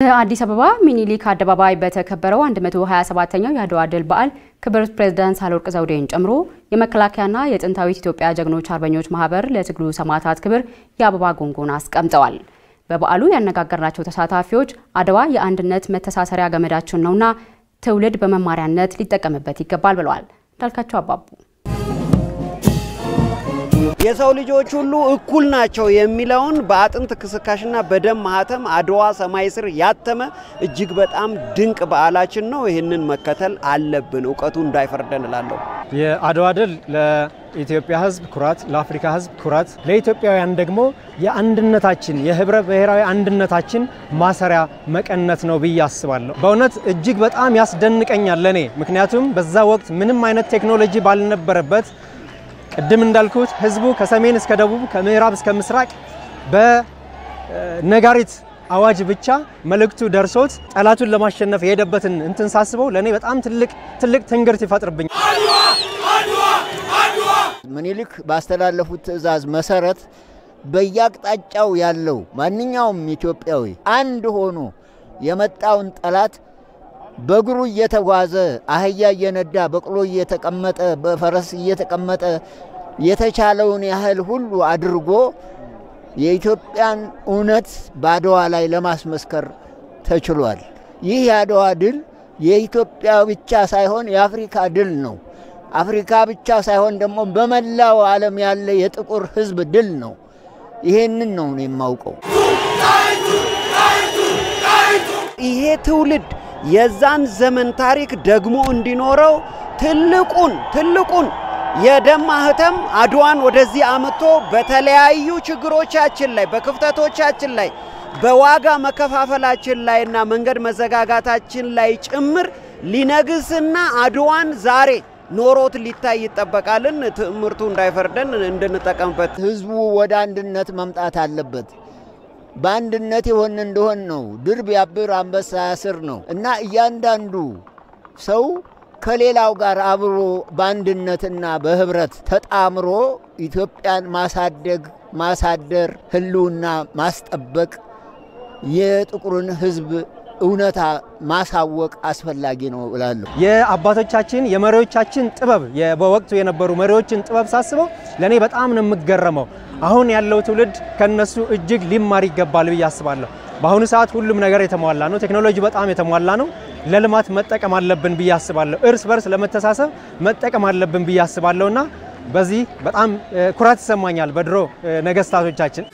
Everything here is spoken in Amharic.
አዲስ አበባ ሚኒሊክ አደባባይ በተከበረው 127ኛው የአድዋ ድል በዓል ክብርት ፕሬዝዳንት ሳህለወርቅ ዘውዴን ጨምሮ የመከላከያና የጥንታዊት ኢትዮጵያ ጀግኖች አርበኞች ማህበር ለትግሉ ሰማዕታት ክብር የአበባ ጉንጉን አስቀምጠዋል። በበዓሉ ያነጋገርናቸው ተሳታፊዎች አድዋ የአንድነት መተሳሰሪያ ገመዳችን ነውና ትውልድ በመማሪያነት ሊጠቀምበት ይገባል ብለዋል። ዳልካቸው አባቡ የሰው ልጆች ሁሉ እኩል ናቸው የሚለውን በአጥንት ክስካሽና በደም ማህተም አድዋ ሰማይ ስር ያተመ እጅግ በጣም ድንቅ በዓላችን ነው። ይሄንን መከተል አለብን። ዕውቀቱ እንዳይፈርደን እላለሁ። የአድዋ ድል ለኢትዮጵያ ሕዝብ ኩራት፣ ለአፍሪካ ሕዝብ ኩራት፣ ለኢትዮጵያውያን ደግሞ የአንድነታችን የህብረ ብሔራዊ አንድነታችን ማሰሪያ መቀነት ነው ብዬ አስባለሁ። በእውነት እጅግ በጣም ያስደንቀኛል ለኔ። ምክንያቱም በዛ ወቅት ምንም አይነት ቴክኖሎጂ ባልነበረበት ቅድም እንዳልኩት ህዝቡ ከሰሜን እስከ ደቡብ ከምዕራብ እስከ ምስራቅ በነጋሪት አዋጅ ብቻ መልእክቱ ደርሶት ጠላቱን ለማሸነፍ የሄደበትን እንትን ሳስበው ለኔ በጣም ትልቅ ትንግርት ይፈጥርብኛል። ሚኒሊክ ባስተላለፉት ትዕዛዝ መሰረት በያቅጣጫው ያለው ማንኛውም ኢትዮጵያዊ አንድ ሆኖ የመጣውን ጠላት በእግሩ እየተጓዘ አህያ እየነዳ በቅሎ እየተቀመጠ በፈረስ እየተቀመጠ የተቻለውን ያህል ሁሉ አድርጎ የኢትዮጵያን እውነት በአድዋ ላይ ለማስመስከር ተችሏል። ይህ የአድዋ ድል የኢትዮጵያ ብቻ ሳይሆን የአፍሪካ ድል ነው። አፍሪካ ብቻ ሳይሆን ደግሞ በመላው ዓለም ያለ የጥቁር ህዝብ ድል ነው። ይሄንን ነው የማውቀው። ይሄ ትውልድ የዛን ዘመን ታሪክ ደግሞ እንዲኖረው ትልቁን የደም ማህተም አድዋን ወደዚህ አመጥቶ በተለያዩ ችግሮቻችን ላይ በክፍተቶቻችን ላይ በዋጋ መከፋፈላችን ላይና መንገድ መዘጋጋታችን ላይ ጭምር ሊነግስና አድዋን ዛሬ ኖሮት ሊታይ ይጠበቃልን። ትምርቱ እንዳይፈርደን እንድንጠቀምበት ህዝቡ ወደ አንድነት መምጣት አለበት። በአንድነት የሆነ እንደሆነ ነው ድር ቢያብር አንበሳ ያስር ነው እና እያንዳንዱ ሰው ከሌላው ጋር አብሮ በአንድነትና በህብረት ተጣምሮ ኢትዮጵያን ማሳደር ህልውና ማስጠበቅ የጥቁርን ህዝብ እውነታ ማሳወቅ አስፈላጊ ነው እላለሁ። የአባቶቻችን የመሪዎቻችን ጥበብ በወቅቱ የነበሩ መሪዎችን ጥበብ ሳስበው ለኔ በጣም ነው የምገረመው። አሁን ያለው ትውልድ ከነሱ እጅግ ሊማር ይገባል ብዬ አስባለሁ። በአሁኑ ሰዓት ሁሉም ነገር የተሟላ ነው። ቴክኖሎጂ በጣም የተሟላ ነው። ለልማት መጠቀም አለብን ብዬ አስባለሁ። እርስ በርስ ለመተሳሰብ መጠቀም አለብን ብዬ አስባለሁና በዚህ በጣም ኩራት ይሰማኛል በድሮ ነገስታቶቻችን